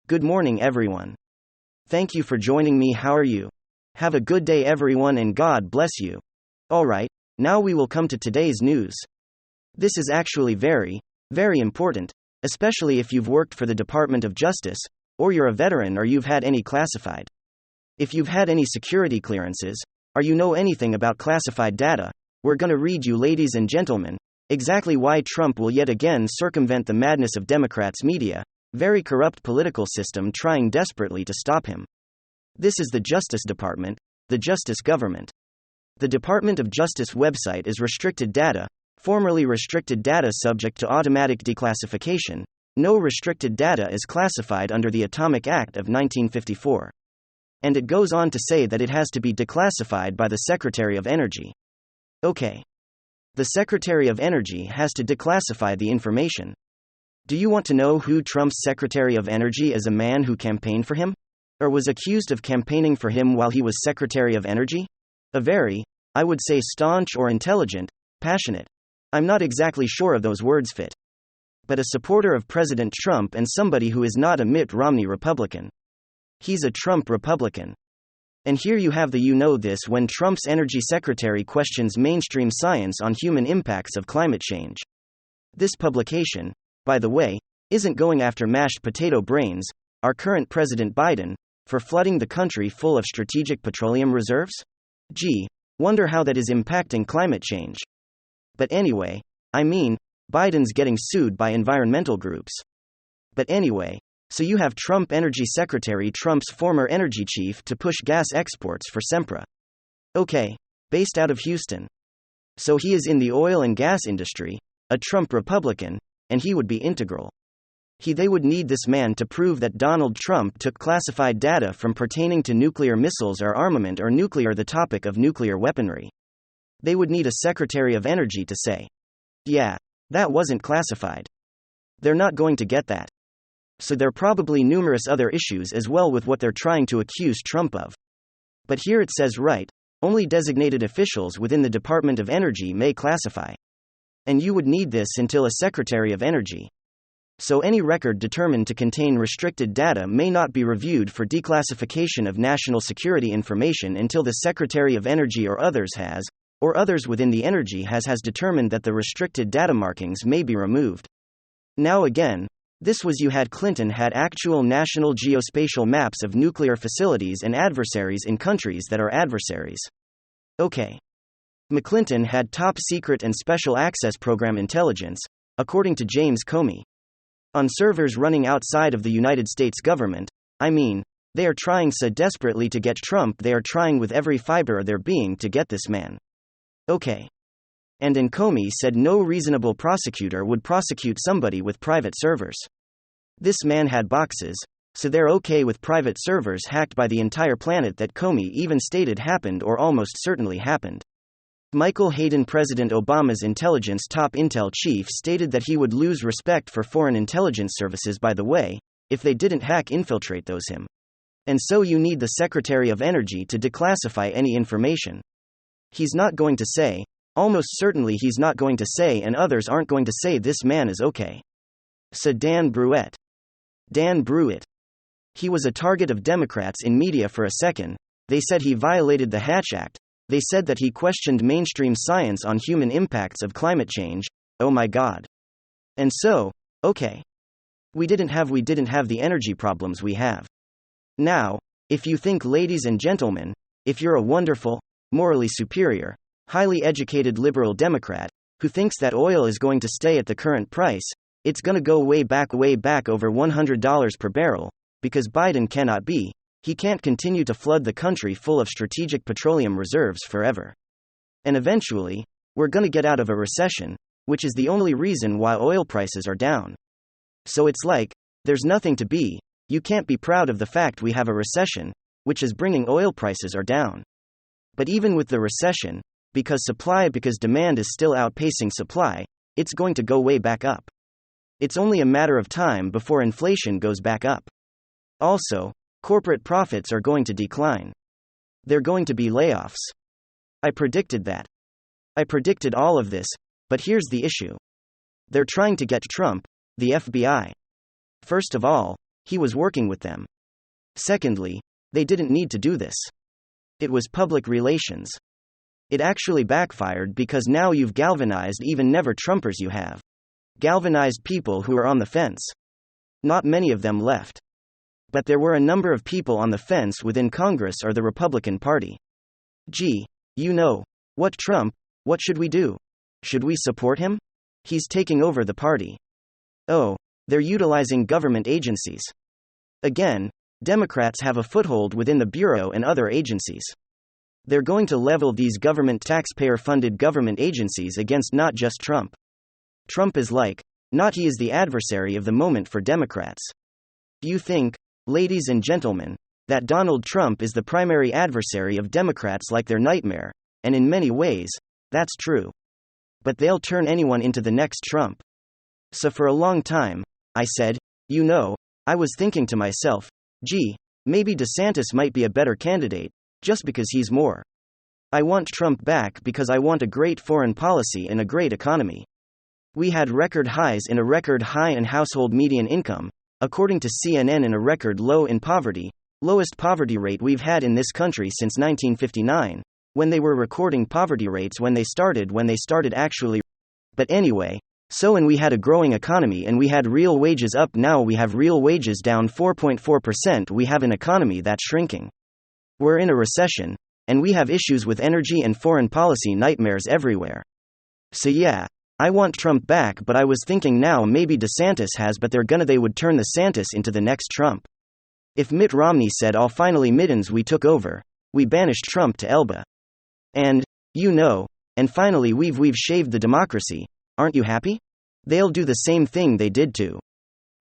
Good morning, everyone. Thank you for joining me. How are you? Have a good day, everyone, and God bless you. Alright, now we will come to today's news. This is actually very, very important, especially if you've worked for the Department of Justice, or you're a veteran, or you've had any classified. If you've had any security clearances, or you know anything about classified data, we're gonna read you, ladies and gentlemen, exactly why Trump will yet again circumvent the madness of Democrats' media, very corrupt political system trying desperately to stop him. This is the Justice Department, the Justice Government. The Department of Justice website is restricted data, formerly restricted data subject to automatic declassification. No restricted data is classified under the Atomic Act of 1954. And it goes on to say that it has to be declassified by the Secretary of Energy. Okay. The Secretary of Energy has to declassify the information. Do you want to know who Trump's Secretary of Energy is? A man who campaigned for him? Or was accused of campaigning for him while he was Secretary of Energy? A very, I would say, staunch or intelligent, passionate. I'm not exactly sure if those words fit. But a supporter of President Trump and somebody who is not a Mitt Romney Republican. He's a Trump Republican. And here you have the this when Trump's energy secretary questions mainstream science on human impacts of climate change. This publication, by the way, isn't going after mashed potato brains, our current President Biden, for flooding the country full of strategic petroleum reserves? Gee, wonder how that is impacting climate change. But anyway, Biden's getting sued by environmental groups. But anyway, so you have Trump Energy Secretary, Trump's former energy chief, to push gas exports for Sempra. Okay, based out of Houston. So he is in the oil and gas industry, a Trump Republican, and he would be integral. They would need this man to prove that Donald Trump took classified data from pertaining to nuclear missiles or armament or nuclear, the topic of nuclear weaponry. They would need a Secretary of Energy to say, yeah, that wasn't classified. They're not going to get that. So there are probably numerous other issues as well with what they're trying to accuse Trump of. But here it says right, only designated officials within the Department of Energy may classify. And you would need this until a Secretary of Energy. So any record determined to contain restricted data may not be reviewed for declassification of national security information until the Secretary of Energy or others within the energy has determined that the restricted data markings may be removed. Now again, this was Clinton had actual national geospatial maps of nuclear facilities and adversaries in countries that are adversaries. Okay. McClinton had top secret and special access program intelligence, according to James Comey. On servers running outside of the United States government, they are trying so desperately to get Trump, they are trying with every fiber of their being to get this man. Okay. And Comey said no reasonable prosecutor would prosecute somebody with private servers. This man had boxes, so they're okay with private servers hacked by the entire planet that Comey even stated happened or almost certainly happened. Michael Hayden, President Obama's intelligence top intel chief, stated that he would lose respect for foreign intelligence services, by the way, if they didn't infiltrate those him. And so you need the Secretary of Energy to declassify any information. He's not going to say, almost certainly he's not going to say, and others aren't going to say this man is okay. Said Dan Brouillette. Dan Brouillette. He was a target of Democrats in media for a second. They said he violated the Hatch Act. They said that he questioned mainstream science on human impacts of climate change. Oh my God. And so, okay. We didn't have the energy problems we have. Now, if you think, ladies and gentlemen, if you're a wonderful, morally superior, highly educated liberal Democrat, who thinks that oil is going to stay at the current price, it's gonna go way back over $100 per barrel, because Biden he can't continue to flood the country full of strategic petroleum reserves forever. And eventually, we're gonna get out of a recession, which is the only reason why oil prices are down. So it's like, there's nothing to be, you can't be proud of the fact we have a recession, which is bringing oil prices are down. But even with the recession, because demand is still outpacing supply, it's going to go way back up. It's only a matter of time before inflation goes back up. Also, corporate profits are going to decline. There are going to be layoffs. I predicted that. I predicted all of this, but here's the issue. They're trying to get Trump, the FBI. First of all, He was working with them. Secondly, they didn't need to do this. It was public relations. It actually backfired because now you've galvanized even never Trumpers. You have galvanized people who are on the fence. Not many of them left. But there were a number of people on the fence within Congress or the Republican Party. Gee, you know, what Trump, what should we do? Should we support him? He's taking over the party. Oh, they're utilizing government agencies. Again, Democrats have a foothold within the Bureau and other agencies. They're going to level these government taxpayer-funded government agencies against not just Trump. Trump is like, not he is the adversary of the moment for Democrats. You think, ladies and gentlemen, that Donald Trump is the primary adversary of Democrats like their nightmare, and in many ways, that's true. But they'll turn anyone into the next Trump. So for a long time, I said, you know, I was thinking to myself, gee, maybe DeSantis might be a better candidate, just because he's more. I want Trump back because I want a great foreign policy and a great economy. We had record highs in a record high in household median income, according to CNN, and a record low in poverty, lowest poverty rate we've had in this country since 1959, when they were recording poverty rates when they started actually. But anyway, and we had a growing economy and we had real wages up. Now we have real wages down 4.4%. We have an economy that's shrinking. We're in a recession, and we have issues with energy and foreign policy nightmares everywhere. So yeah, I want Trump back, but I was thinking now maybe DeSantis has, but they would turn the Santis into the next Trump. If Mitt Romney said, "Oh, finally mittens, we took over. We banished Trump to Elba. And, you know, and finally we've shaved the democracy. Aren't you happy?" They'll do the same thing they did to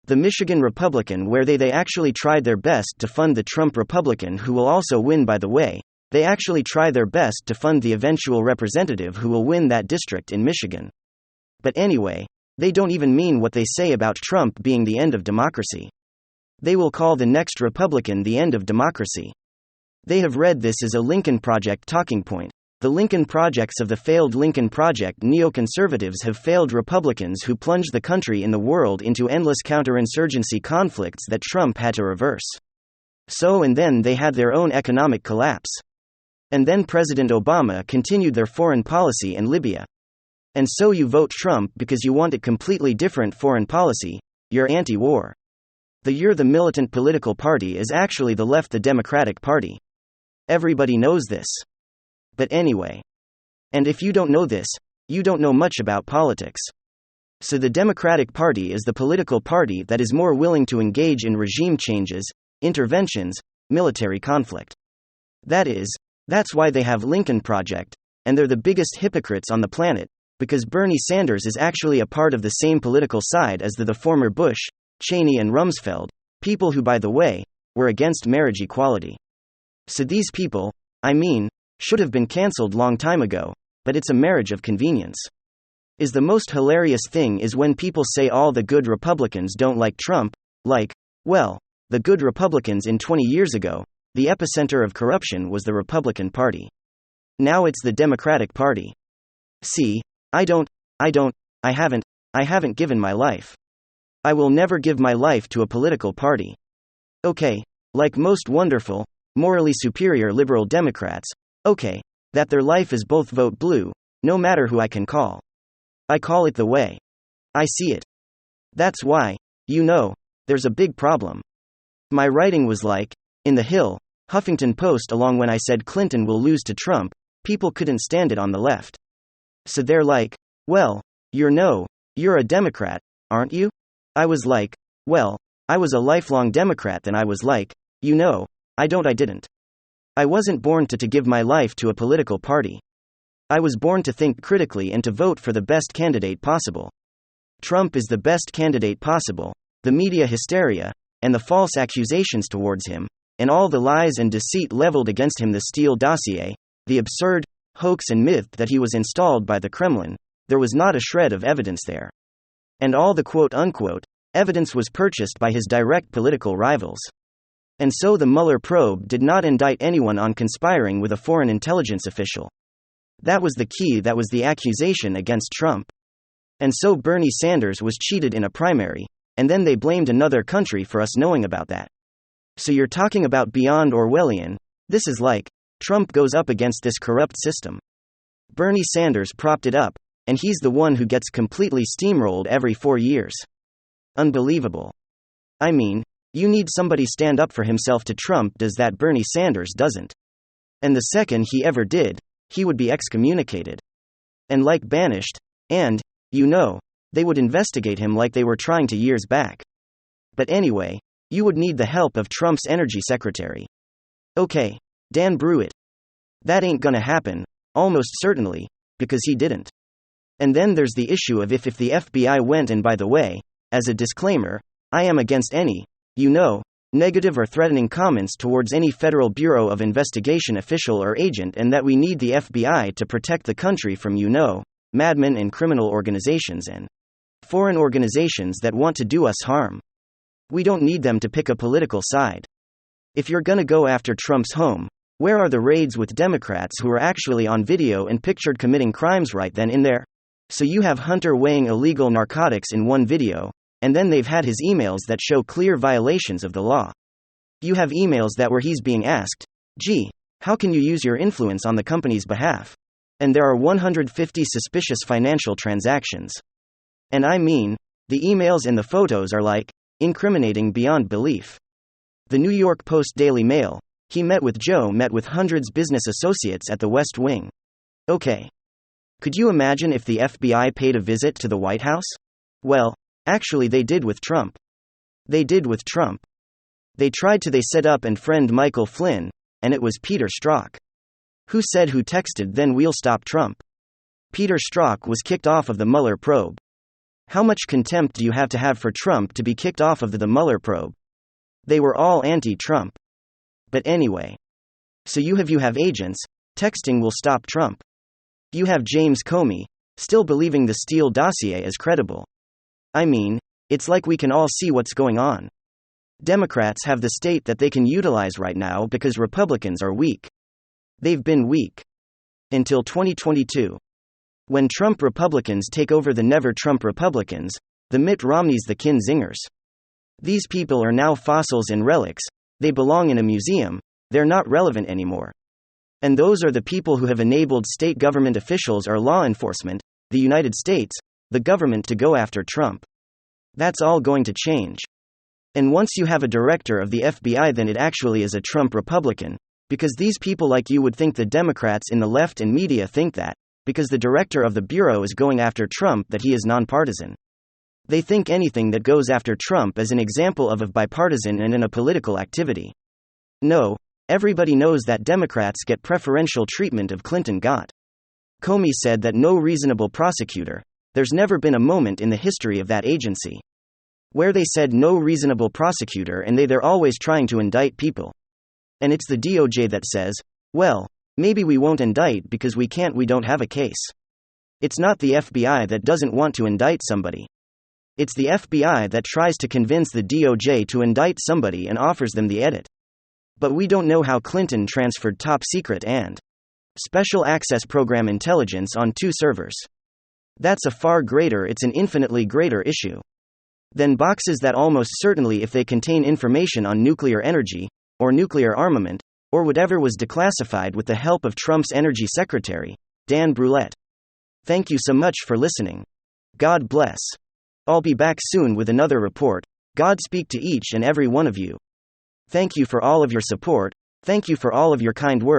the Michigan Republican, where they actually tried their best to fund the Trump Republican, who will also win, by the way. They actually try their best to fund the eventual representative who will win that district in Michigan. But anyway, they don't even mean what they say about Trump being the end of democracy. They will call the next Republican the end of democracy. They have read this as a Lincoln Project talking point. The Lincoln Projects of the failed Lincoln Project. Neoconservatives have failed Republicans who plunged the country and the world into endless counterinsurgency conflicts that Trump had to reverse. And then they had their own economic collapse. And then President Obama continued their foreign policy in Libya. And so you vote Trump because you want a completely different foreign policy. You're anti-war. You're the militant political party is actually the left, the Democratic Party. Everybody knows this. But anyway. And if you don't know this, you don't know much about politics. So the Democratic Party is the political party that is more willing to engage in regime changes, interventions, military conflict. That's why they have Lincoln Project, and they're the biggest hypocrites on the planet, because Bernie Sanders is actually a part of the same political side as the former Bush, Cheney and Rumsfeld, people who, by the way, were against marriage equality. So these people, should have been cancelled long time ago, but it's a marriage of convenience. The most hilarious thing is when people say all the good Republicans don't like Trump, well, the good Republicans in 20 years ago, the epicenter of corruption was the Republican Party. Now it's the Democratic Party. See, I haven't given my life. I will never give my life to a political party. Okay, like most wonderful, morally superior liberal Democrats, okay, that their life is both vote blue, no matter who I can call. I call it the way I see it. That's why, there's a big problem. My writing was in the Hill, Huffington Post along when I said Clinton will lose to Trump, people couldn't stand it on the left. So they're like, well, you're a Democrat, aren't you? I was like, well, I was a lifelong Democrat. Then I was like, I didn't. I wasn't born to give my life to a political party. I was born to think critically and to vote for the best candidate possible. Trump is the best candidate possible. The media hysteria, and the false accusations towards him, and all the lies and deceit leveled against him, the Steele dossier, the absurd hoax and myth that he was installed by the Kremlin, there was not a shred of evidence there. And all the quote-unquote evidence was purchased by his direct political rivals. And so the Mueller probe did not indict anyone on conspiring with a foreign intelligence official. That was the key, that was the accusation against Trump. And so Bernie Sanders was cheated in a primary, and then they blamed another country for us knowing about that. So you're talking about beyond Orwellian. This is like Trump goes up against this corrupt system. Bernie Sanders propped it up, and he's the one who gets completely steamrolled every 4 years. Unbelievable. I mean, you need somebody stand up for himself to Trump does that. Bernie Sanders doesn't. And the second he ever did, he would be excommunicated. And like banished, and, they would investigate him like they were trying to years back. But anyway, you would need the help of Trump's energy secretary. Okay, Dan Pruitt. That ain't gonna happen, almost certainly, because he didn't. And then there's the issue of if the FBI went, and by the way, as a disclaimer, I am against any, negative or threatening comments towards any Federal Bureau of Investigation official or agent, and that we need the FBI to protect the country from, madmen and criminal organizations and foreign organizations that want to do us harm. We don't need them to pick a political side. If you're gonna go after Trump's home, where are the raids with Democrats who are actually on video and pictured committing crimes right then and there? So you have Hunter weighing illegal narcotics in one video, and then they've had his emails that show clear violations of the law. You have emails that where he's being asked, gee, how can you use your influence on the company's behalf? And there are 150 suspicious financial transactions. And I mean, the emails and the photos are like, incriminating beyond belief. The New York Post Daily Mail, he met with hundreds business associates at the West Wing. Okay. Could you imagine if the FBI paid a visit to the White House? Well, actually they did with Trump. They set up and friend Michael Flynn, and it was Peter Strzok. Who texted then we'll stop Trump. Peter Strzok was kicked off of the Mueller probe. How much contempt do you have to have for Trump to be kicked off of the Mueller probe? They were all anti-Trump. But anyway. So you have agents, texting will stop Trump. You have James Comey, still believing the Steele dossier is credible. I mean, it's like we can all see what's going on. Democrats have the state that they can utilize right now because Republicans are weak. They've been weak. Until 2022. When Trump Republicans take over the Never Trump Republicans, the Mitt Romneys, the Kinzingers. These people are now fossils and relics, they belong in a museum, they're not relevant anymore. And those are the people who have enabled state government officials or law enforcement, the United States, the government to go after Trump. That's all going to change. And once you have a director of the FBI, then it actually is a Trump Republican, because these people like you would think the Democrats in the left and media think that, because the director of the Bureau is going after Trump, that he is nonpartisan. They think anything that goes after Trump is an example of bipartisan and in a political activity. No, everybody knows that Democrats get preferential treatment of Clinton got. Comey said that no reasonable prosecutor, there's never been a moment in the history of that agency where they said no reasonable prosecutor, and they're always trying to indict people. And it's the DOJ that says, well, maybe we won't indict because we don't have a case. It's not the FBI that doesn't want to indict somebody. It's the FBI that tries to convince the DOJ to indict somebody and offers them the edit. But we don't know how Clinton transferred top secret and special access program intelligence on 2 servers. It's an infinitely greater issue than boxes that almost certainly, if they contain information on nuclear energy, or nuclear armament, or whatever, was declassified with the help of Trump's energy secretary, Dan Pruitt. Thank you so much for listening. God bless. I'll be back soon with another report. God speak to each and every one of you. Thank you for all of your support. Thank you for all of your kind words.